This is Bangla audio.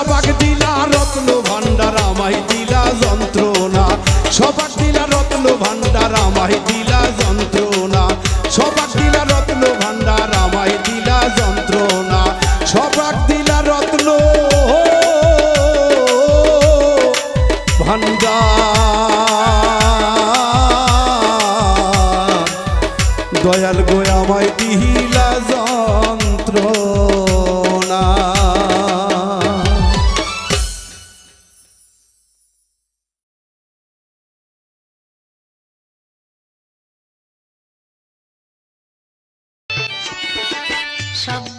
সবাক দিলা রত্ন ভান্ডার আমায় দিলা যন্ত্রণা সবাক দিলা রত্ন ভান্ডার আমায় দিলা যন্ত্রণা সবাক দিলা রত্ন ভান্ডার আমায় দিলা যন্ত্রণা সবাক দিলা রত্ন ভান্ডার দয়াল গো আমায় দিলা যন্ত্রণা। শব্দ